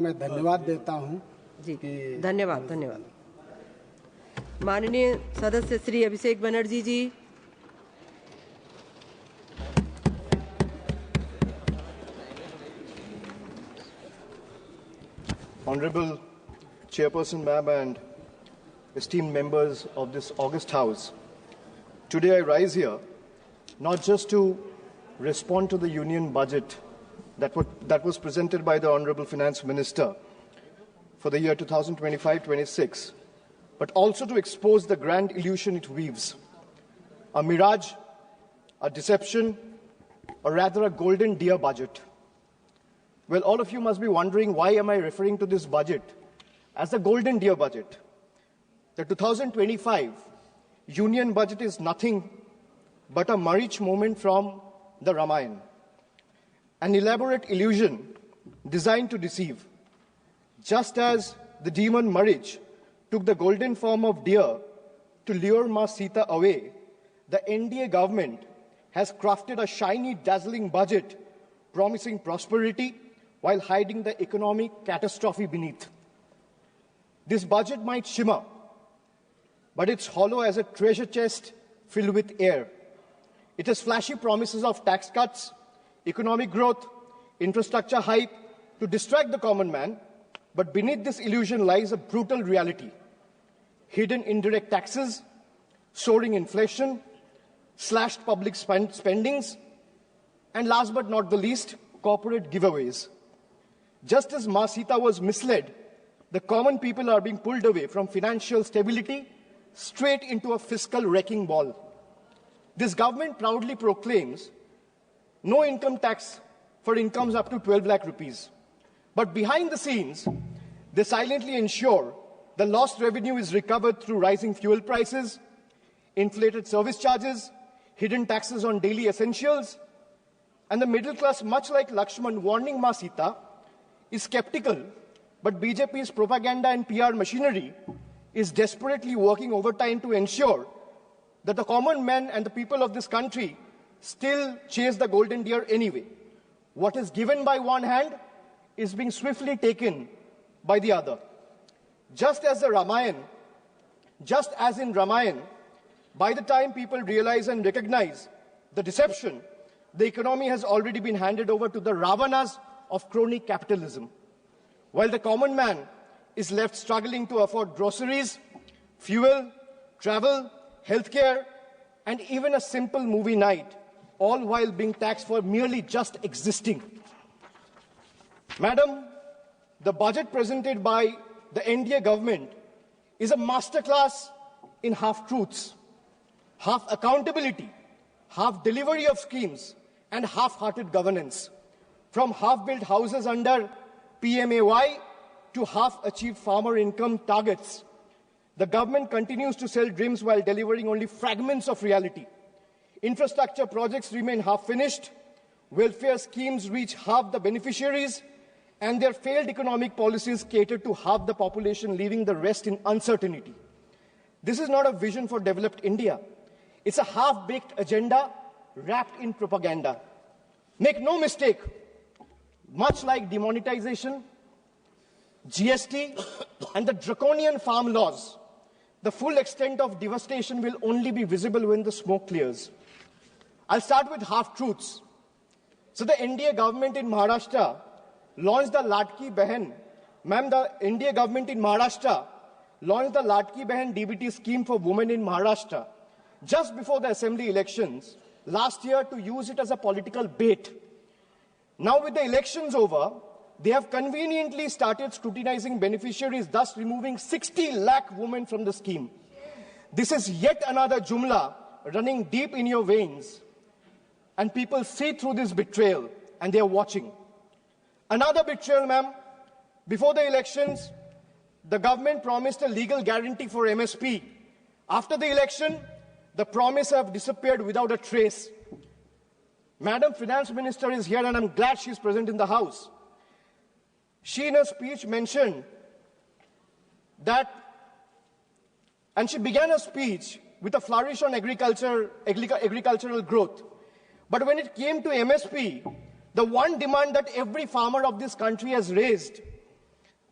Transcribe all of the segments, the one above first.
मैं धन्यवाद देता हूं जी। धन्यवाद धन्यवाद। माननीय सदस्य श्री अभिषेक बनर्जी जी। Honorable Chairperson Ma'am and esteemed members of this august House, today I rise here not just to respond to the Union budget that was presented by the Honorable Finance Minister for the year 2025-26, but also to expose the grand illusion it weaves, a mirage, a deception, or rather a golden deer budget. Well, all of you must be wondering, why am I referring to this budget as the golden deer budget? The 2025 Union budget is nothing but a Marich moment from the Ramayana, an elaborate illusion designed to deceive. Just as the demon Marich took the golden form of deer to lure Ma Sita away, the NDA government has crafted a shiny, dazzling budget promising prosperity while hiding the economic catastrophe beneath. This budget might shimmer, but it's hollow as a treasure chest filled with air. It has flashy promises of tax cuts, economic growth, infrastructure hype to distract the common man, but beneath this illusion lies a brutal reality. Hidden indirect taxes, soaring inflation, slashed public spendings, and last but not the least, corporate giveaways. Just as Ma Sita was misled, the common people are being pulled away from financial stability straight into a fiscal wrecking ball. This government proudly proclaims no income tax for incomes up to 12 lakh rupees. But behind the scenes, they silently ensure the lost revenue is recovered through rising fuel prices, inflated service charges, hidden taxes on daily essentials, and the middle class, much like Lakshman warning Ma Sita, is skeptical, but BJP's propaganda and PR machinery is desperately working overtime to ensure that the common man and the people of this country still chase the golden deer anyway. What is given by one hand is being swiftly taken by the other. Just as in Ramayana, by the time people realize and recognize the deception, the economy has already been handed over to the Ravanas of crony capitalism, while the common man is left struggling to afford groceries, fuel, travel, healthcare, and even a simple movie night, all while being taxed for merely just existing. Madam, the budget presented by the NDA government is a masterclass in half-truths, half accountability, half delivery of schemes, and half-hearted governance. From half-built houses under PMAY to half-achieved farmer income targets, the government continues to sell dreams while delivering only fragments of reality. Infrastructure projects remain half-finished, welfare schemes reach half the beneficiaries, and their failed economic policies cater to half the population, leaving the rest in uncertainty. This is not a vision for developed India. It's a half-baked agenda wrapped in propaganda. Make no mistake, much like demonetization, GST, and the draconian farm laws, the full extent of devastation will only be visible when the smoke clears. I'll start with half-truths. So the NDA government in Maharashtra launched the Ladki Behan. Ma'am, the NDA government in Maharashtra launched the Ladki Behan DBT scheme for women in Maharashtra just before the assembly elections last year to use it as a political bait. Now with the elections over, they have conveniently started scrutinizing beneficiaries, thus removing 60 lakh women from the scheme. This is yet another jumla running deep in your veins, and people see through this betrayal, and they are watching. Another betrayal, ma'am. Before the elections, the government promised a legal guarantee for MSP. After the election, the promise have disappeared without a trace. Madam Finance Minister is here, and I'm glad she's present in the House. She in her speech mentioned that, and she began her speech with a flourish on agricultural growth. But when it came to MSP, the one demand that every farmer of this country has raised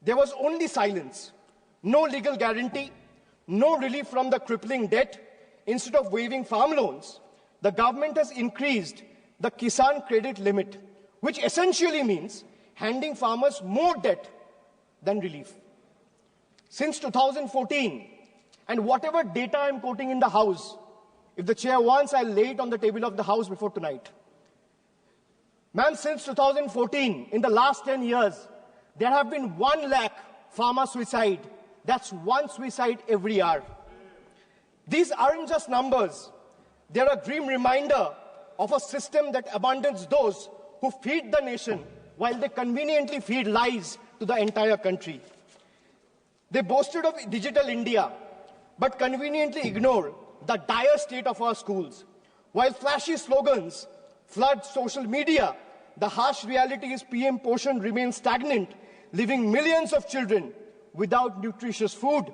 there was only silence, no legal guarantee, no relief from the crippling debt. Instead of waiving farm loans, the government has increased the Kisan credit limit, which essentially means handing farmers more debt than relief. Since 2014, and whatever data I'm quoting in the House, if the chair wants, I'll lay it on the table of the House before tonight. Ma'am, since 2014, in the last 10 years, there have been 1 lakh farmer suicide. That's 1 suicide every hour. These aren't just numbers. They're a grim reminder of a system that abandons those who feed the nation while they conveniently feed lies to the entire country. They boasted of digital India, but conveniently ignore the dire state of our schools. While flashy slogans flood social media, the harsh reality is PM Poshan remains stagnant, leaving millions of children without nutritious food.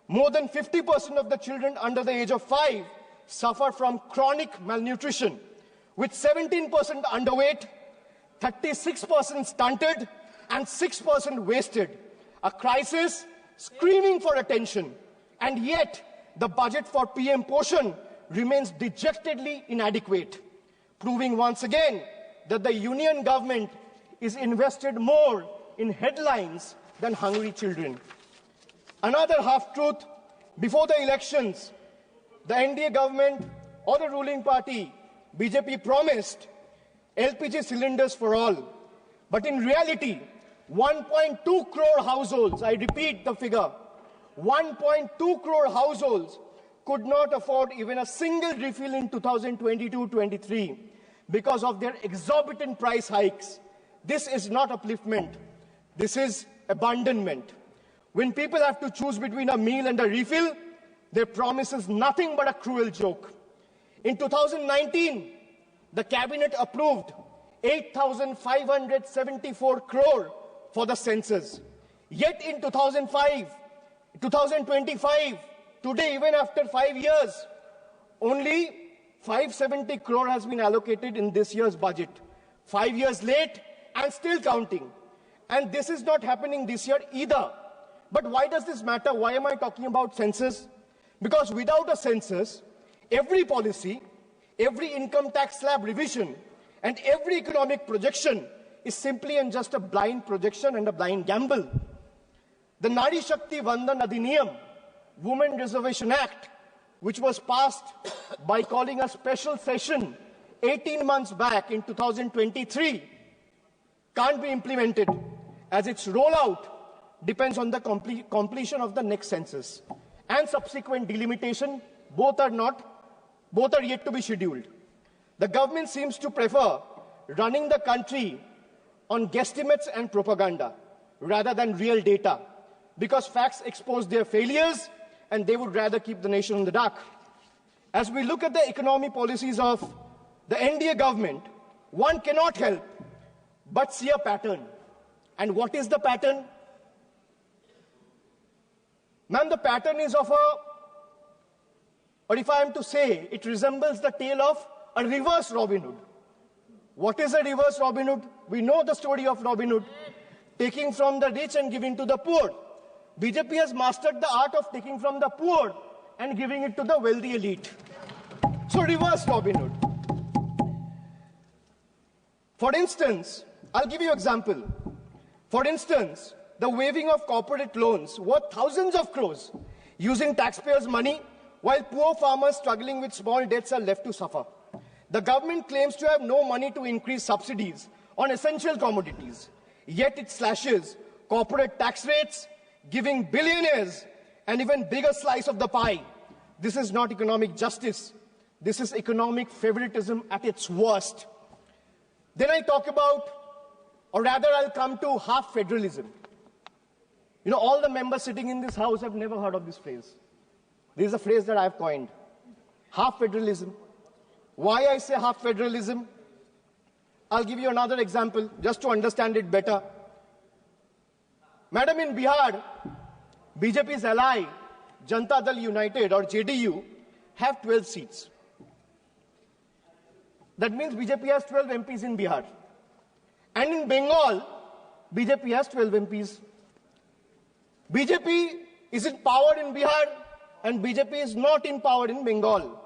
More than 50% of the children under the age of 5 suffer from chronic malnutrition, with 17% underweight, 36% stunted, and 6% wasted. A crisis screaming for attention, and yet the budget for PM Poshan remains dejectedly inadequate, proving once again that the union government is invested more in headlines than hungry children. Another half-truth: before the elections, the NDA government or the ruling party, BJP, promised LPG cylinders for all. But in reality, 1.2 crore households, I repeat the figure, 1.2 crore households could not afford even a single refill in 2022-23 because of their exorbitant price hikes. This is not upliftment. This is abandonment. When people have to choose between a meal and a refill, their promise is nothing but a cruel joke. In 2019, the cabinet approved 8,574 crore for the census. Yet in 2025, today, even after 5 years, only 570 crore has been allocated in this year's budget. 5 years late and still counting. And this is not happening this year either. But why does this matter? Why am I talking about census? Because without a census, every policy, every income tax slab revision, and every economic projection is simply and just a blind projection and a blind gamble. The Nari Shakti Vandan Adhiniyam, Women Reservation Act, which was passed by calling a special session 18 months back in 2023, can't be implemented as its rollout depends on the completion of the next census and subsequent delimitation. Both are yet to be scheduled. The government seems to prefer running the country on guesstimates and propaganda rather than real data, because facts expose their failures and they would rather keep the nation in the dark. As we look at the economic policies of the NDA government, one cannot help but see a pattern. And what is the pattern? Ma'am, the pattern is of or if I am to say, it resembles the tale of a reverse Robin Hood. What is a reverse Robin Hood? We know the story of Robin Hood, taking from the rich and giving to the poor. BJP has mastered the art of taking from the poor and giving it to the wealthy elite. So reverse Robin Hood. For instance, I'll give you an example. For instance, the waiving of corporate loans worth thousands of crores using taxpayers' money, while poor farmers struggling with small debts are left to suffer. The government claims to have no money to increase subsidies on essential commodities, yet it slashes corporate tax rates, giving billionaires an even bigger slice of the pie. This is not economic justice. This is economic favoritism at its worst. Then I talk about, or rather I'll come to half federalism. You know, all the members sitting in this house have never heard of this phrase. This is a phrase that I've coined. Half federalism. Why I say half federalism? I'll give you another example just to understand it better. Madam, in Bihar, BJP's ally, Janata Dal United or JDU, have 12 seats. That means BJP has 12 MPs in Bihar. And in Bengal, BJP has 12 MPs. BJP is in power in Bihar and BJP is not in power in Bengal.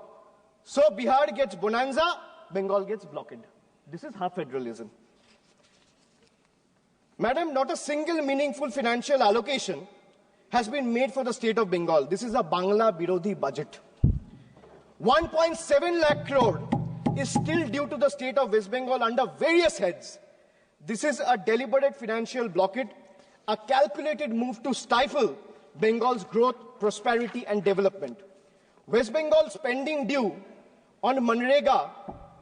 So Bihar gets bonanza, Bengal gets blockade. This is half federalism. Madam, not a single meaningful financial allocation has been made for the state of Bengal. This is a Bangla Birodhi budget. 1.7 lakh crore is still due to the state of West Bengal under various heads. This is a deliberate financial blockade, a calculated move to stifle Bengal's growth, prosperity and development. West Bengal's spending due on Manrega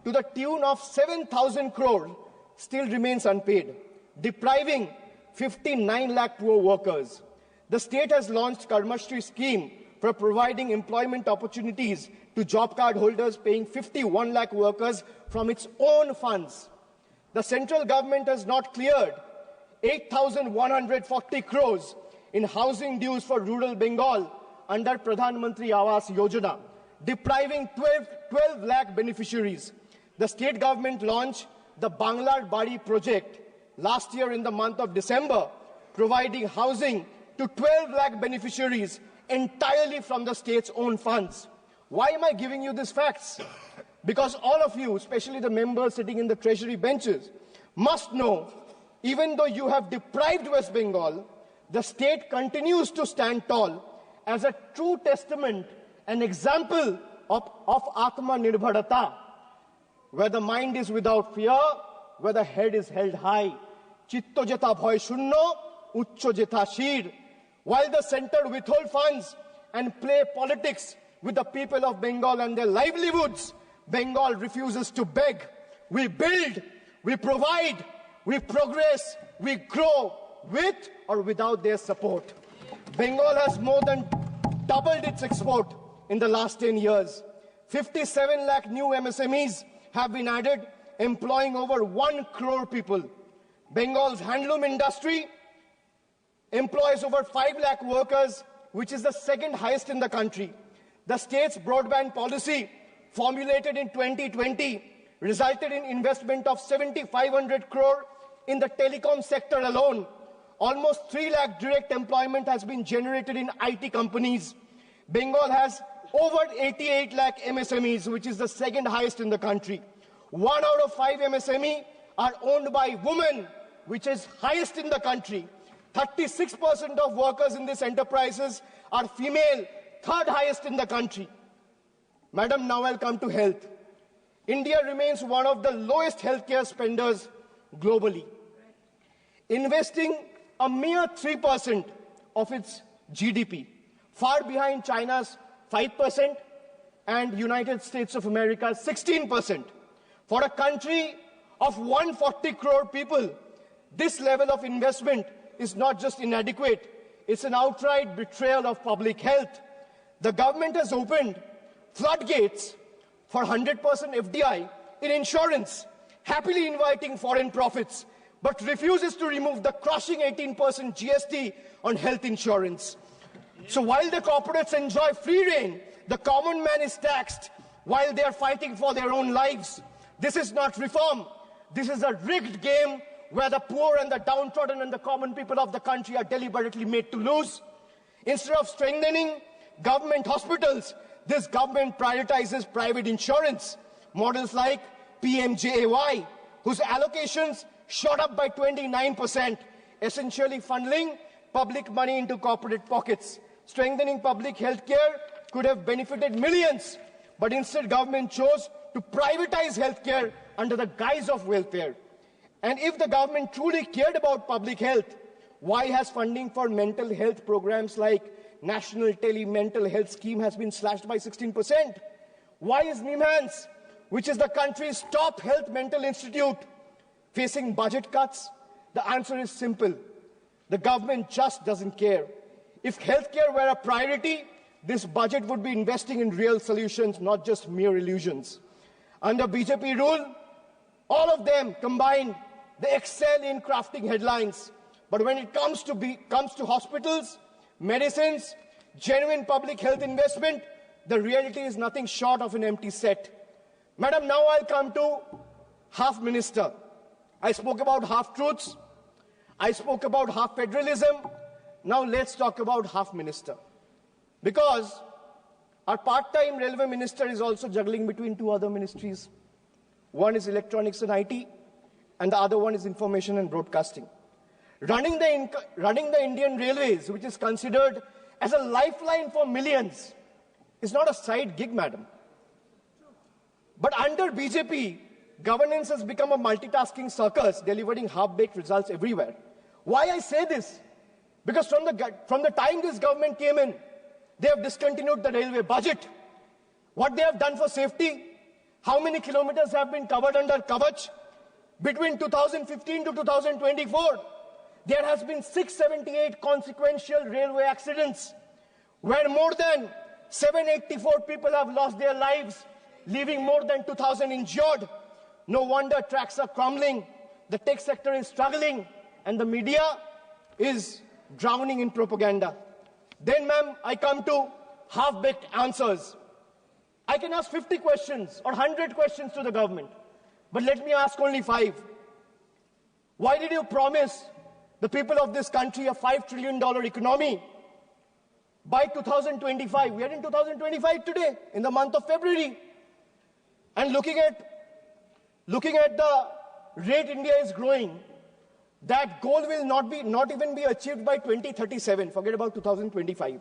to the tune of 7,000 crore still remains unpaid, depriving 59 lakh poor workers. The state has launched Karmashri scheme for providing employment opportunities to job card holders, paying 51 lakh workers from its own funds. The central government has not cleared 8,140 crores in housing dues for rural Bengal under Pradhan Mantri Awas Yojana, depriving 12 lakh beneficiaries. The state government launched the Banglar Bari project last year in the month of December, providing housing to 12 lakh beneficiaries entirely from the state's own funds. Why am I giving you these facts? Because all of you, especially the members sitting in the treasury benches, must know, even though you have deprived West Bengal, the state continues to stand tall as a true testament, an example of Atma Nirbharata, where the mind is without fear, where the head is held high. Chitto jeta bhoy shunno, uchcho jeta shir. While the center withhold funds and play politics with the people of Bengal and their livelihoods, Bengal refuses to beg. We build, we provide, we progress, we grow with or without their support. Bengal has more than doubled its export in the last 10 years. 57 lakh new MSMEs have been added, employing over 1 crore people. Bengal's handloom industry employs over 5 lakh workers, which is the second highest in the country. The state's broadband policy, formulated in 2020, resulted in investment of 7,500 crore in the telecom sector alone. Almost 3 lakh direct employment has been generated in IT companies. Bengal has over 88 lakh MSMEs, which is the second highest in the country. 1 out of 5 MSME are owned by women, which is highest in the country. 36% of workers in these enterprises are female, third highest in the country. Madam, now I'll come to health. India remains one of the lowest healthcare spenders globally, investing a mere 3% of its GDP, far behind China's 5% and United States of America's 16%. For a country of 140 crore people, this level of investment is not just inadequate, it's an outright betrayal of public health. The government has opened floodgates for 100% FDI in insurance, happily inviting foreign profits, but refuses to remove the crushing 18% GST on health insurance. So while the corporates enjoy free rein, the common man is taxed while they are fighting for their own lives. This is not reform. This is a rigged game where the poor and the downtrodden and the common people of the country are deliberately made to lose. Instead of strengthening government hospitals, this government prioritizes private insurance. Models like PMJAY, whose allocations shot up by 29%, essentially funneling public money into corporate pockets. Strengthening public health care could have benefited millions, but instead government chose to privatize health care under the guise of welfare. And if the government truly cared about public health, why has funding for mental health programs like National Tele-Mental Health Scheme has been slashed by 16%? Why is NIMHANS, which is the country's top health mental institute, facing budget cuts? The answer is simple. The government just doesn't care. If healthcare were a priority, this budget would be investing in real solutions, not just mere illusions. Under BJP rule, all of them combined, they excel in crafting headlines. But when it comes to hospitals, medicines, genuine public health investment, the reality is nothing short of an empty set. Madam, now I'll come to half minister. I spoke about half truths. I spoke about half federalism. now let's talk about half minister. Because our part-time railway minister is also juggling between two other ministries. One is electronics and IT, and the other one is information and broadcasting. Running the Indian Railways, which is considered as a lifeline for millions, is not a side gig, madam. But under BJP, governance has become a multitasking circus, delivering half-baked results everywhere. Why I say this? Because from the time this government came in, they have discontinued the railway budget. What they have done for safety, how many kilometers have been covered under Kavach? Between 2015 to 2024, there has been 678 consequential railway accidents, where more than 784 people have lost their lives, leaving more than 2,000 injured. No wonder tracks are crumbling, the tech sector is struggling, and the media is drowning in propaganda. Then, ma'am, I come to half-baked answers. I can ask 50 questions or 100 questions to the government, but let me ask only 5. Why did you promise the people of this country a $5 trillion economy by 2025? We are in 2025 today, in the month of February. And looking at the rate India is growing, that goal will not even be achieved by 2037. Forget about 2025.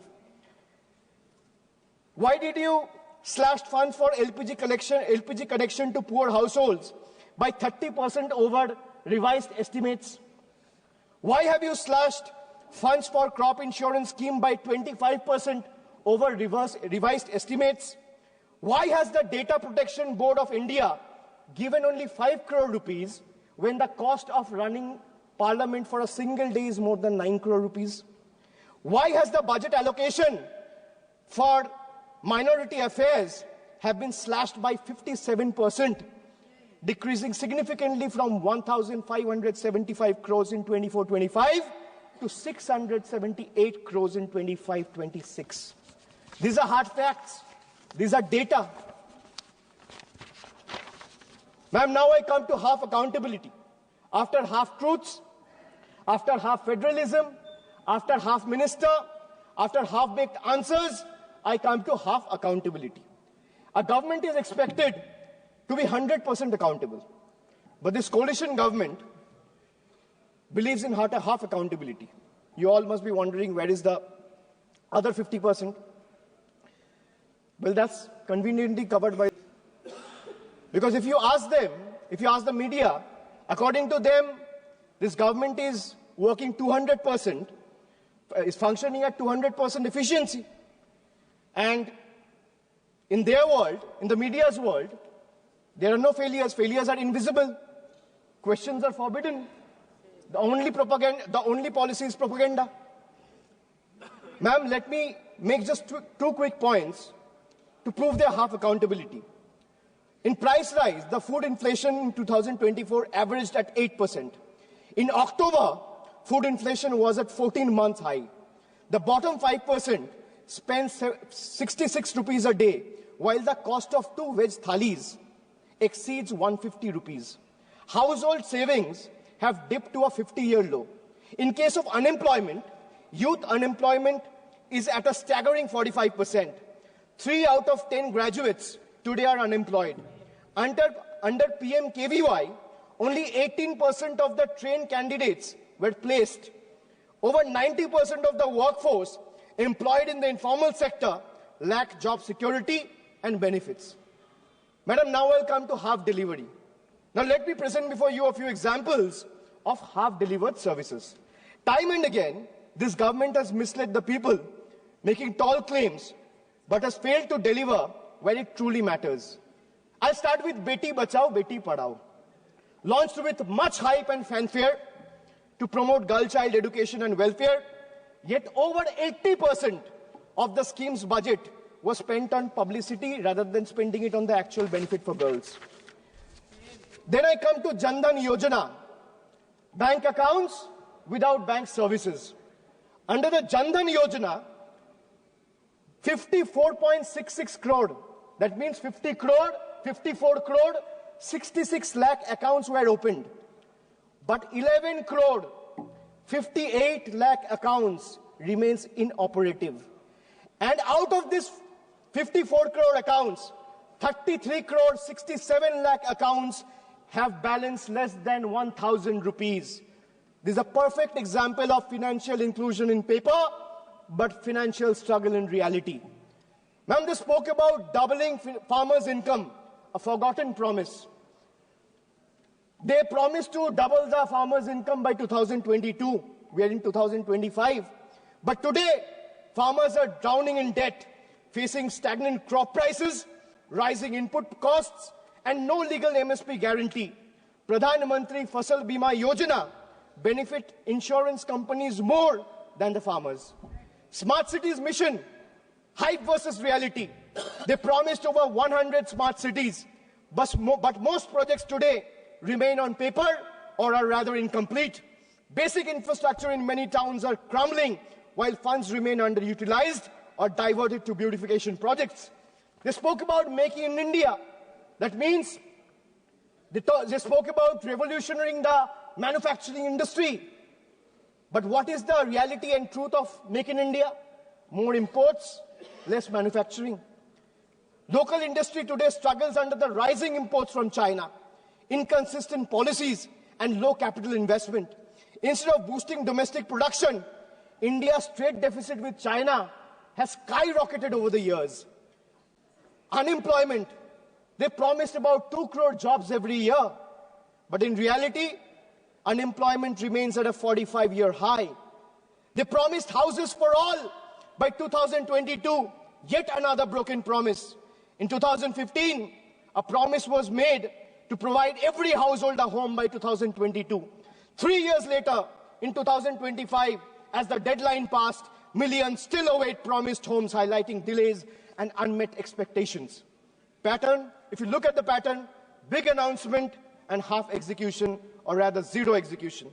Why did you slash funds for LPG connection to poor households by 30% over revised estimates? Why have you slashed funds for crop insurance scheme by 25% over revised estimates? Why has the Data Protection Board of India given only 5 crore rupees when the cost of running Parliament for a single day is more than 9 crore rupees? Why has the budget allocation for minority affairs have been slashed by 57%, decreasing significantly from 1,575 crores in 24-25 to 678 crores in 25-26? These are hard facts. These are data. Ma'am, now I come to half accountability. After half truths, after half federalism, after half minister, after half-baked answers, I come to half accountability. A government is expected to be 100% accountable. But this coalition government believes in half accountability. You all must be wondering, where is the other 50%? Well, that's conveniently covered by... Because if you ask them, if you ask the media, according to them, this government is working 200%, is functioning at 200% efficiency. And in their world, in the media's world, there are no failures. Failures are invisible. Questions are forbidden. The only policy is propaganda. Ma'am, let me make just two quick points to prove their half accountability. In price rise, the food inflation in 2024 averaged at 8%. In October, food inflation was at 14-month high. The bottom 5% spends 66 rupees a day, while the cost of 2 veg thalis exceeds 150 rupees. Household savings have dipped to a 50-year low. In case of unemployment, youth unemployment is at a staggering 45%. 3 out of 10 graduates today are unemployed. Under PMKVY, only 18% of the trained candidates were placed. Over 90% of the workforce employed in the informal sector lack job security and benefits. Madam, now I'll come to half delivery. Now let me present before you a few examples of half delivered services. Time and again, this government has misled the people, making tall claims, but has failed to deliver where it truly matters. I'll start with Beti Bachao, Beti Padhao. Launched with much hype and fanfare to promote girl child education and welfare, yet over 80% of the scheme's budget was spent on publicity rather than spending it on the actual benefit for girls. Then I come to Jan Dhan Yojana, bank accounts without bank services. Under the Jan Dhan Yojana, 54.66 crore, that means 50 crore, 54 crore, 66 lakh accounts were opened. But 11 crore, 58 lakh accounts remains inoperative. And out of this 54 crore accounts, 33 crore 67 lakh accounts have balance less than 1,000 rupees. This is a perfect example of financial inclusion in paper, but financial struggle in reality. Ma'am, they spoke about doubling farmers' income, a forgotten promise. They promised to double the farmers' income by 2022. We are in 2025. But today, farmers are drowning in debt, facing stagnant crop prices, rising input costs, and no legal MSP guarantee. Pradhan Fasal Bima Yojana benefit insurance companies more than the farmers. Smart Cities mission, hype versus reality. They promised over 100 smart cities, but most projects today remain on paper or are rather incomplete. Basic infrastructure in many towns are crumbling while funds remain underutilized or diverted to beautification projects. They spoke about making in India. That means they spoke about revolutionizing the manufacturing industry. But what is the reality and truth of Make in India? More imports, less manufacturing. Local industry today struggles under the rising imports from China, inconsistent policies, and low capital investment. Instead of boosting domestic production, India's trade deficit with China has skyrocketed over the years. Unemployment, they promised about 2 crore jobs every year. But in reality, unemployment remains at a 45-year high. They promised houses for all by 2022, yet another broken promise. In 2015, a promise was made to provide every household a home by 2022. 3 years later, in 2025, as the deadline passed, millions still await promised homes, highlighting delays and unmet expectations. Pattern, if you look at the pattern, big announcement and half execution, or rather zero execution.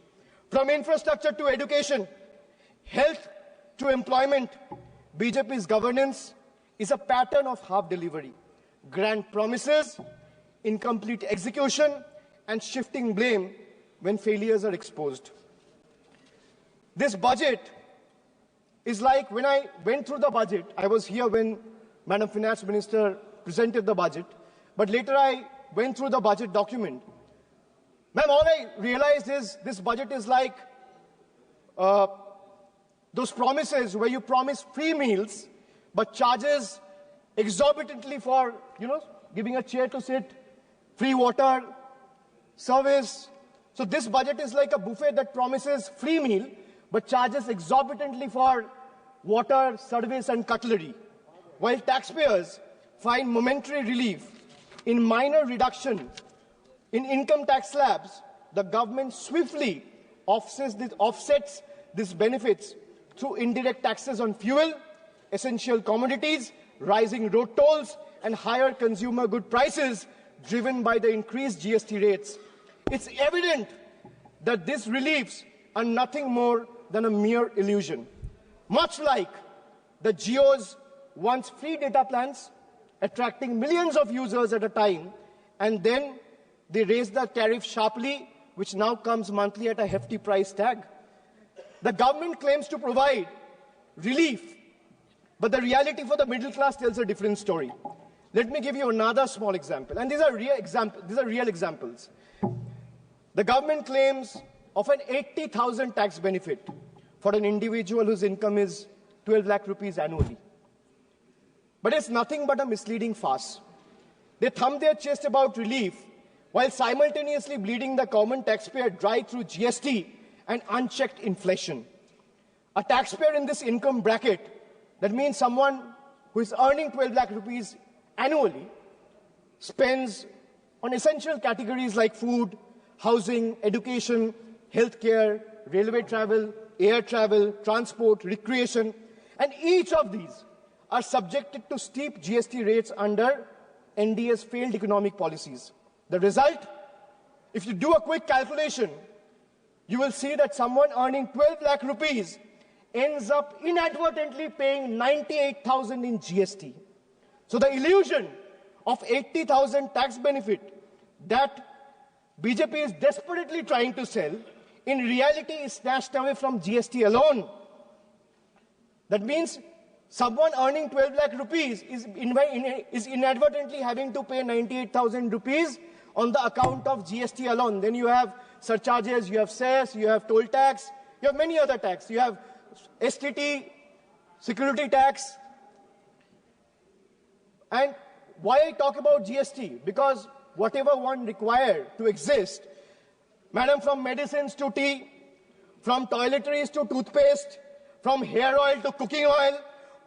From infrastructure to education, health to employment, BJP's governance is a pattern of half delivery. Grand promises, incomplete execution, and shifting blame when failures are exposed. This budget is like when I went through the budget, I was here when Madam Finance Minister presented the budget, but later I went through the budget document. Ma'am, all I realized is this budget is like those promises where you promise free meals, but charges exorbitantly for, giving a chair to sit, free water, service. So this budget is like a buffet that promises free meal, but charges exorbitantly for water, service, and cutlery. While taxpayers find momentary relief in minor reduction in income tax slabs, the government swiftly offsets these benefits through indirect taxes on fuel, essential commodities, rising road tolls, and higher consumer good prices driven by the increased GST rates. It's evident that these reliefs are nothing more than a mere illusion. Much like the Jio's once free data plans, attracting millions of users at a time, and then they raised the tariff sharply, which now comes monthly at a hefty price tag. The government claims to provide relief, but the reality for the middle class tells a different story. Let me give you another small example, and these are real examples. The government claims of an 80,000 tax benefit for an individual whose income is 12 lakh rupees annually. But it's nothing but a misleading farce. They thumb their chest about relief while simultaneously bleeding the common taxpayer dry through GST and unchecked inflation. A taxpayer in this income bracket, that means someone who is earning 12 lakh rupees annually, spends on essential categories like food, housing, education, healthcare, railway travel, air travel, transport, recreation, and each of these are subjected to steep GST rates under NDA's failed economic policies. The result, if you do a quick calculation, you will see that someone earning 12 lakh rupees ends up inadvertently paying 98,000 in GST. So the illusion of 80,000 tax benefit that BJP is desperately trying to sell, in reality is snatched away from GST alone. That means someone earning 12 lakh rupees is inadvertently having to pay 98,000 rupees on the account of GST alone. Then you have surcharges, you have cess, you have toll tax, you have many other tax. You have STT, security tax. And why I talk about GST? Because whatever one required to exist, madam, from medicines to tea, from toiletries to toothpaste, from hair oil to cooking oil,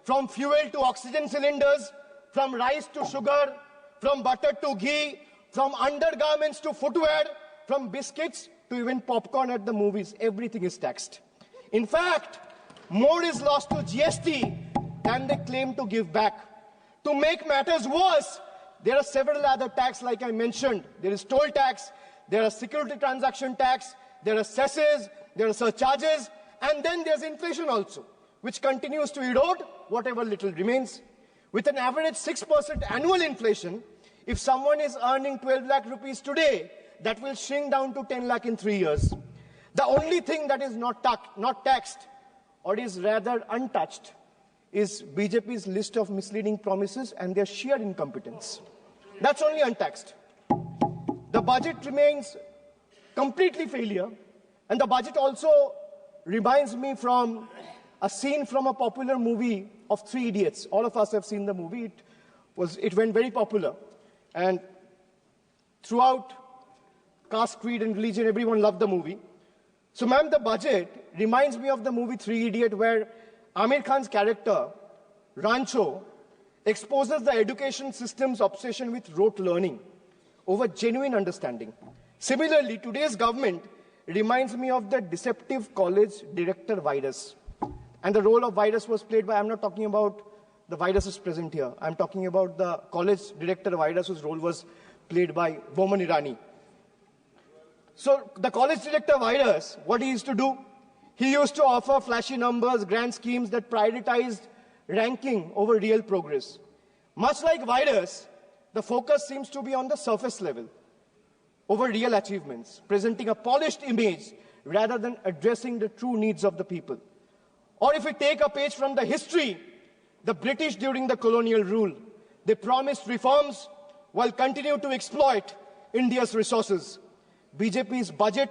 from fuel to oxygen cylinders, from rice to sugar, from butter to ghee, from undergarments to footwear, from biscuits to even popcorn at the movies, everything is taxed. In fact, more is lost to GST than they claim to give back. To make matters worse, there are several other taxes like I mentioned. There is toll tax, there are security transaction tax, there are cesses, there are surcharges, and then there's inflation also, which continues to erode whatever little remains. With an average 6% annual inflation, if someone is earning 12 lakh rupees today, that will shrink down to 10 lakh in 3 years. The only thing that is not taxed, or is rather untouched, is BJP's list of misleading promises and their sheer incompetence. That's only untaxed. The budget remains completely failure, and the budget also reminds me from a scene from a popular movie of Three Idiots. All of us have seen the movie. It went very popular. And throughout caste, creed, and religion, everyone loved the movie. So, ma'am, the budget reminds me of the movie Three Idiots, where Amir Khan's character, Rancho, exposes the education system's obsession with rote learning over genuine understanding. Similarly, today's government reminds me of the deceptive college director virus. And the role of virus was played by, I'm not talking about the viruses present here, I'm talking about the college director virus whose role was played by Boman Irani. So the college director virus, what he used to do? He used to offer flashy numbers, grand schemes that prioritized ranking over real progress. Much like virus, the focus seems to be on the surface level over real achievements, presenting a polished image rather than addressing the true needs of the people. Or if we take a page from the history, the British during the colonial rule, they promised reforms while continuing to exploit India's resources. BJP's budget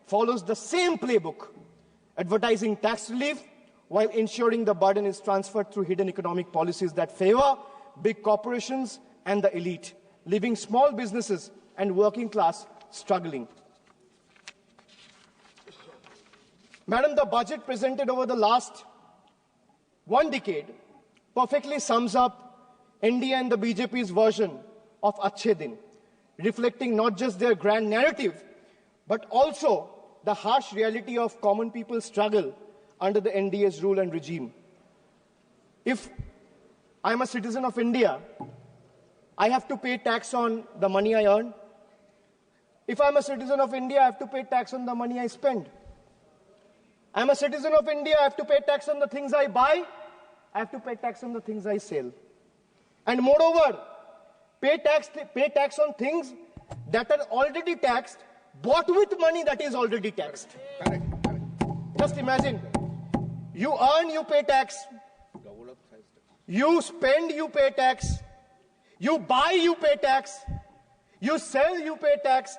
follows the same playbook, advertising tax relief while ensuring the burden is transferred through hidden economic policies that favor big corporations and the elite, leaving small businesses and working class struggling. Madam, the budget presented over the last 1 decade perfectly sums up NDA and the BJP's version of Achhe Din, reflecting not just their grand narrative, but also the harsh reality of common people's struggle under the NDA's rule and regime. If I'm a citizen of India, I have to pay tax on the money I earn. If I'm a citizen of India, I have to pay tax on the money I spend. I'm a citizen of India, I have to pay tax on the things I buy, I have to pay tax on the things I sell. And moreover, pay tax on things that are already taxed, bought with money that is already taxed. Correct. Just imagine, you earn, you pay tax. You spend, you pay tax. You buy, you pay tax. You sell, you pay tax.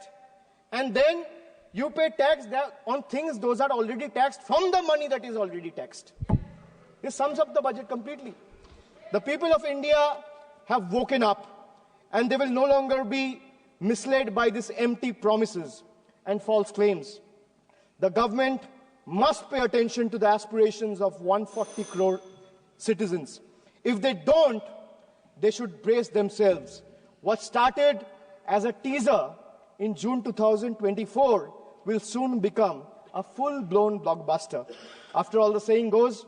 And then you pay tax on things those are already taxed from the money that is already taxed. This sums up the budget completely. The people of India have woken up, and they will no longer be misled by these empty promises and false claims. The government must pay attention to the aspirations of 140 crore citizens. If they don't, they should brace themselves. What started as a teaser in June 2024 will soon become a full-blown blockbuster. After all, the saying goes,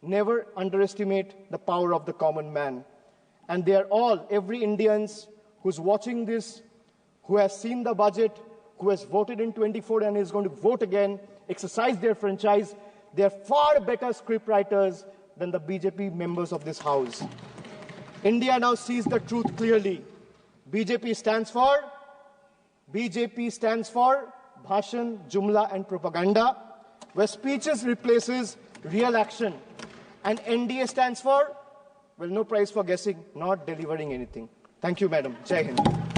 never underestimate the power of the common man. And they are all, every Indian who's watching this, who has seen the budget, who has voted in 24 and is going to vote again, exercise their franchise, they are far better scriptwriters than the BJP members of this House. India now sees the truth clearly. BJP stands for Bhashan, Jumla and propaganda, where speeches replaces real action And NDA stands for, well, no prize for guessing, not delivering anything. Thank you, Madam. Jai Hind.